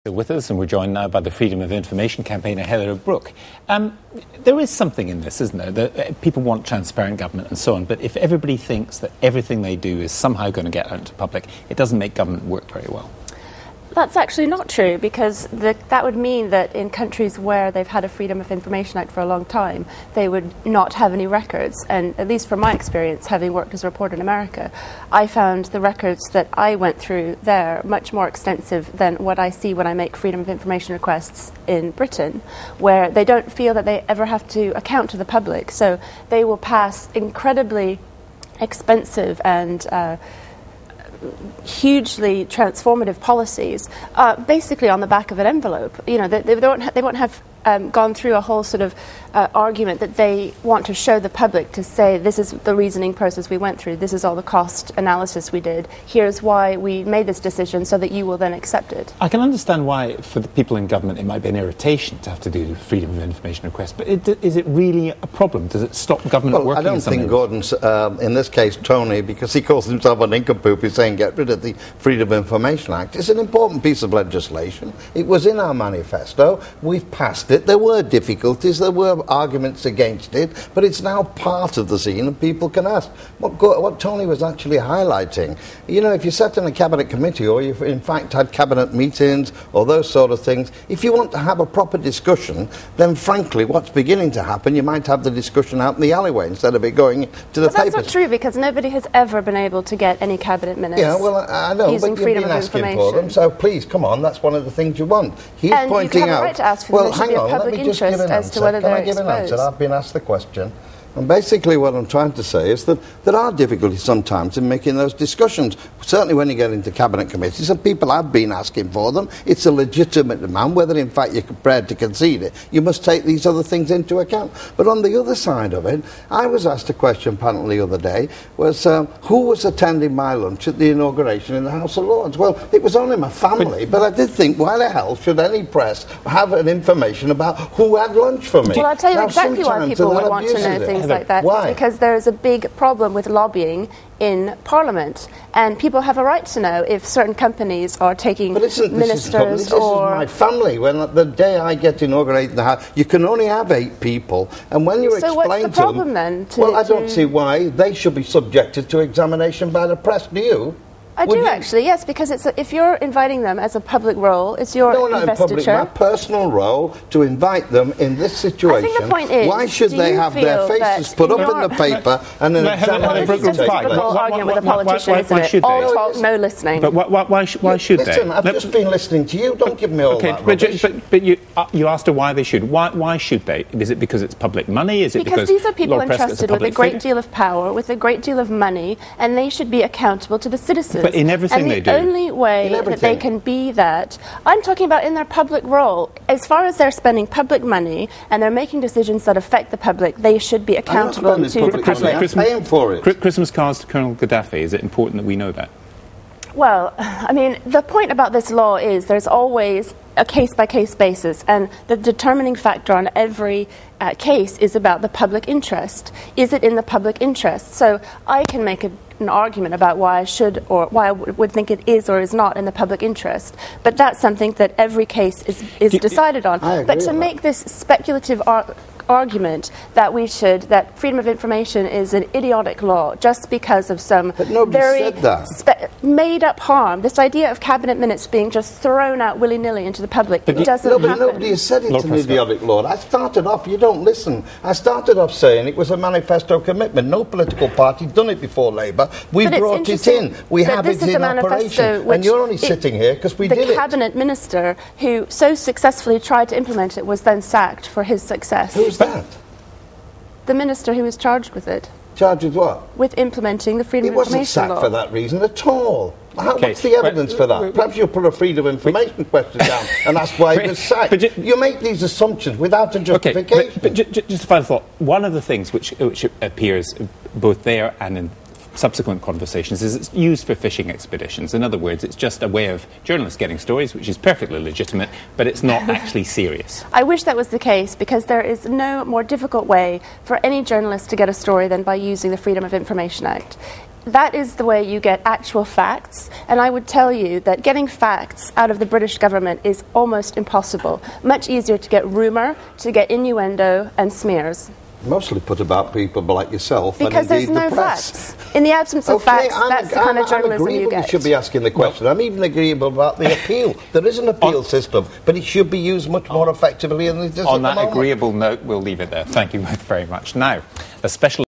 With us, and we're joined now by the Freedom of Information campaigner Heather Brooke. There is something in this, isn't there? That people want transparent government and so on, but if everybody thinks that everything they do is somehow going to get out into public, it doesn't make government work very well. That's actually not true, because that would mean that in countries where they've had a Freedom of Information Act for a long time, they would not have any records. And at least from my experience, having worked as a reporter in America, I found the records that I went through there much more extensive than what I see when I make Freedom of Information requests in Britain, where they don't feel that they ever have to account to the public. So they will pass incredibly expensive and hugely transformative policies, basically on the back of an envelope. You know, they won't have gone through a whole sort of argument that they want to show the public to say, this is the reasoning process we went through, this is all the cost analysis we did, here's why we made this decision, so that you will then accept it. I can understand why for the people in government it might be an irritation to have to do Freedom of Information requests, but is it really a problem? Does it stop government working? I don't think Gordon's, in this case Tony, because he calls himself an nincompoop, is saying get rid of the Freedom of Information Act. It's an important piece of legislation. It was in our manifesto. We've passed it. There were difficulties. There were arguments against it, but it's now part of the scene and people can ask. What Tony was actually highlighting, you know, if you sat in a cabinet committee or you've in fact had cabinet meetings or those sort of things, if you want to have a proper discussion, then frankly what's beginning to happen, you might have the discussion out in the alleyway instead of it going to the papers. That's not true, because nobody has ever been able to get any cabinet minutes. Yeah, well, I know, but you've been asking for them, so please, come on, that's one of the things you want. He's pointing out... And you have a right to ask for them. Well, hang on, let me just give an answer. Can I give an answer? I've been asked the question. And basically what I'm trying to say is that there are difficulties sometimes in making those discussions, certainly when you get into cabinet committees, and people have been asking for them. It's a legitimate demand. Whether in fact you're prepared to concede it, you must take these other things into account. But on the other side of it, I was asked a question panel the other day, was who was attending my lunch at the inauguration in the House of Lords? Well, it was only my family, but I did think, why the hell should any press have an information about who had lunch for me? Well, I'll tell you exactly why people would want to know things like that. Why? It's because there is a big problem with lobbying in Parliament, and people have a right to know if certain companies are taking ministers this is my family. When the day I get inaugurated in the House, you can only have 8 people, and when you explain to them... So what's the problem then? Well, I don't see why they should be subjected to examination by the press. Do you? I do actually, yes, because if you're inviting them as a public role, it's your investiture. Not in public, my personal role to invite them in this situation. I think the point is, why should they have their faces put up in the paper and then examination take place? This is just a typical argument with a politician, isn't it? All talk, no listening. But why should they? Listen, I've just been listening to you. Don't give me all that rubbish. But you asked her why they should. Why should they? Is it because it's public money? Is it because these are people entrusted with a great deal of power, with a great deal of money, and they should be accountable to the citizens. But in everything they do. The only way that they can be that, I'm talking about in their public role, as far as they're spending public money and they're making decisions that affect the public, they should be accountable to the public. I'm paying for it. Christmas cards to Colonel Gaddafi, is it important that we know that? Well, I mean, the point about this law is there's always a case-by-case basis, and the determining factor on every case is about the public interest. Is it in the public interest? So I can make an argument about why I should or why I would think it is or is not in the public interest, but that's something that every case is decided on. But to make this speculative argument that freedom of information is an idiotic law just because of some very made-up harm. This idea of cabinet minutes being just thrown out willy-nilly into the public, it doesn't happen. Nobody has said it's an idiotic law. I started off, you don't listen, I started off saying it was a manifesto commitment. No political party done it before Labour. We brought it in. We have it in operation. And you're only sitting here because we did it. The cabinet minister who so successfully tried to implement it was then sacked for his success. Who's that? The minister who was charged with it. Charged with what? With implementing the Freedom of Information law. He wasn't sacked for that reason at all. What's the evidence for that? Perhaps you'll put a freedom of information question down and that's why he was sacked. You make these assumptions without a justification. But just a final thought. One of the things which appears both there and in subsequent conversations is it's used for fishing expeditions. In other words, it's just a way of journalists getting stories, which is perfectly legitimate, but it's not actually serious. I wish that was the case, because there is no more difficult way for any journalist to get a story than by using the Freedom of Information Act. That is the way you get actual facts, and I would tell you that getting facts out of the British government is almost impossible. Much easier to get rumour, to get innuendo and smears. Mostly put about people like yourself because and indeed there's no the press. facts. In the absence of facts, that's the kind of journalism you get. You should be asking the question. I'm even agreeable about the appeal. There is an appeal system, but it should be used much more effectively than it is at the moment. On that agreeable note, we'll leave it there. Thank you both very much. Now, a special